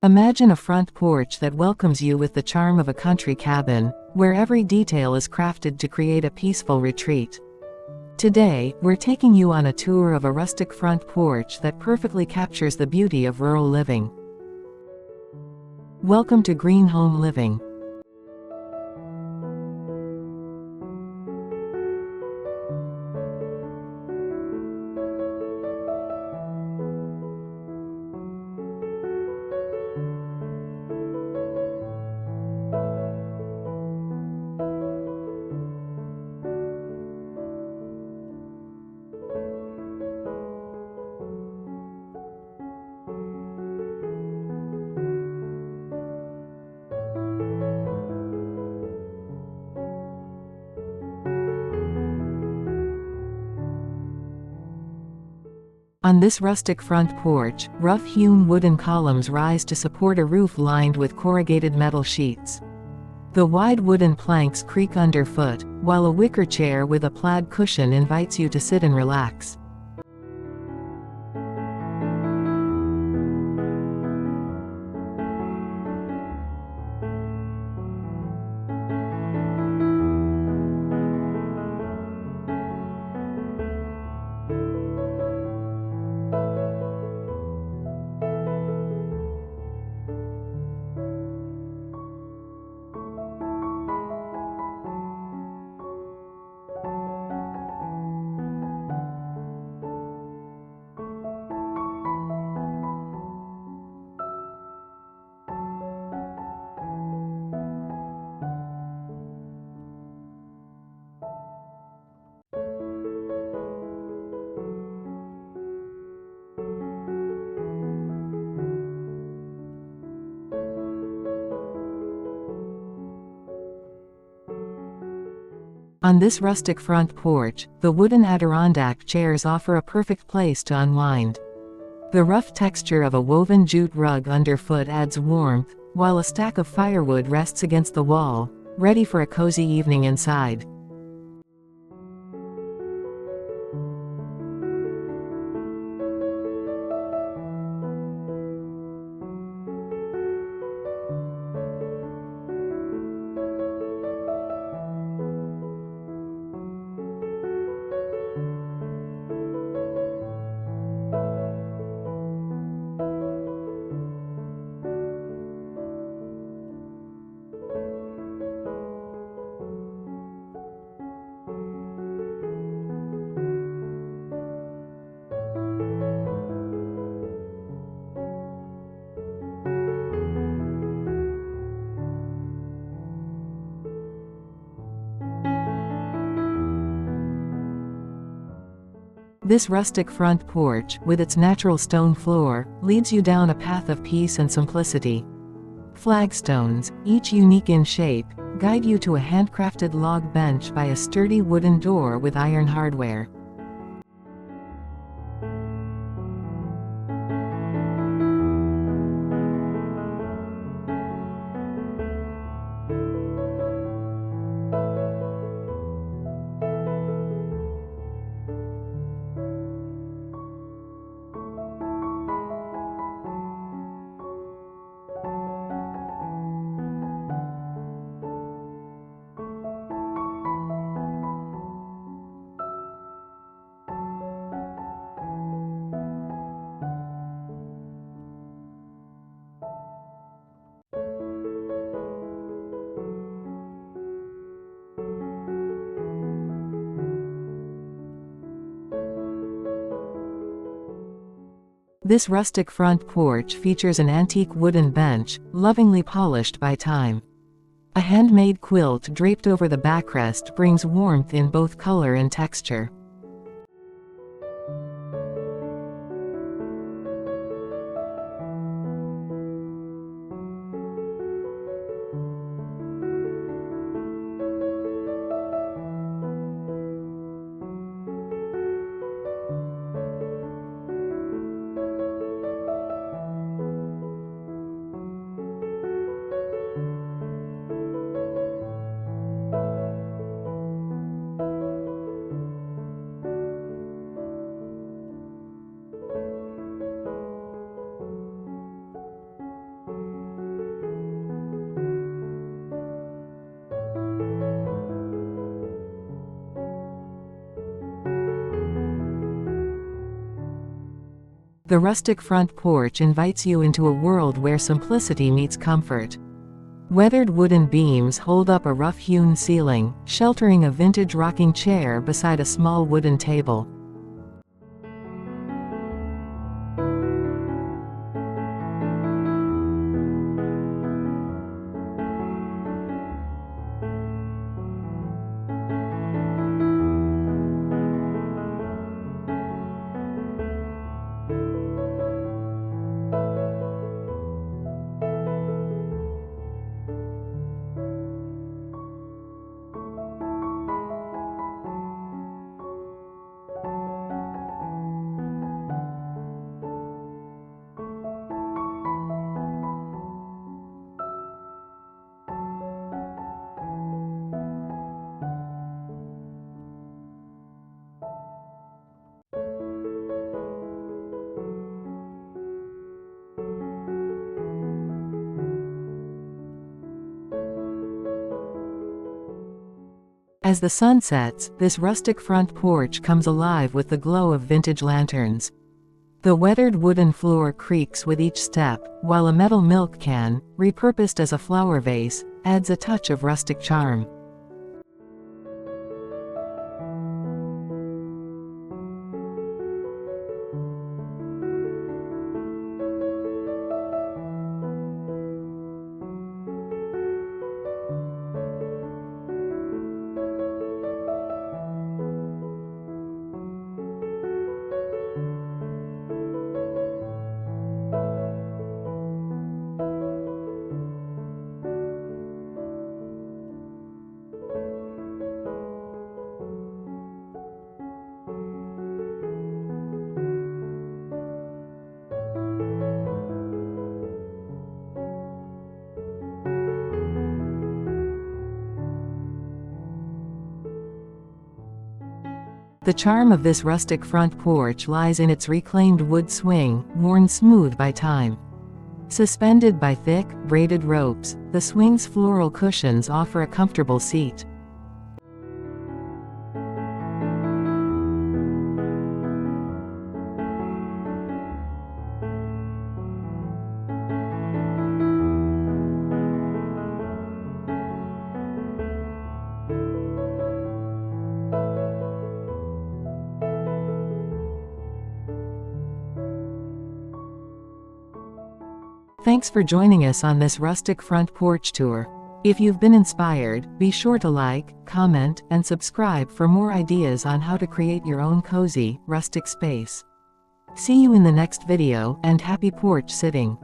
Imagine a front porch that welcomes you with the charm of a country cabin, where every detail is crafted to create a peaceful retreat. Today, we're taking you on a tour of a rustic front porch that perfectly captures the beauty of rural living. Welcome to Green Home Living. On this rustic front porch, rough-hewn wooden columns rise to support a roof lined with corrugated metal sheets. The wide wooden planks creak underfoot, while a wicker chair with a plaid cushion invites you to sit and relax. On this rustic front porch, the wooden Adirondack chairs offer a perfect place to unwind. The rough texture of a woven jute rug underfoot adds warmth, while a stack of firewood rests against the wall, ready for a cozy evening inside. This rustic front porch, with its natural stone floor, leads you down a path of peace and simplicity. Flagstones, each unique in shape, guide you to a handcrafted log bench by a sturdy wooden door with iron hardware. This rustic front porch features an antique wooden bench, lovingly polished by time. A handmade quilt draped over the backrest brings warmth in both color and texture. The rustic front porch invites you into a world where simplicity meets comfort. Weathered wooden beams hold up a rough-hewn ceiling, sheltering a vintage rocking chair beside a small wooden table. As the sun sets, this rustic front porch comes alive with the glow of vintage lanterns. The weathered wooden floor creaks with each step, while a metal milk can, repurposed as a flower vase, adds a touch of rustic charm. The charm of this rustic front porch lies in its reclaimed wood swing, worn smooth by time. Suspended by thick, braided ropes, the swing's floral cushions offer a comfortable seat. Thanks for joining us on this rustic front porch tour. If you've been inspired, be sure to like, comment, and subscribe for more ideas on how to create your own cozy, rustic space. See you in the next video, and happy porch sitting!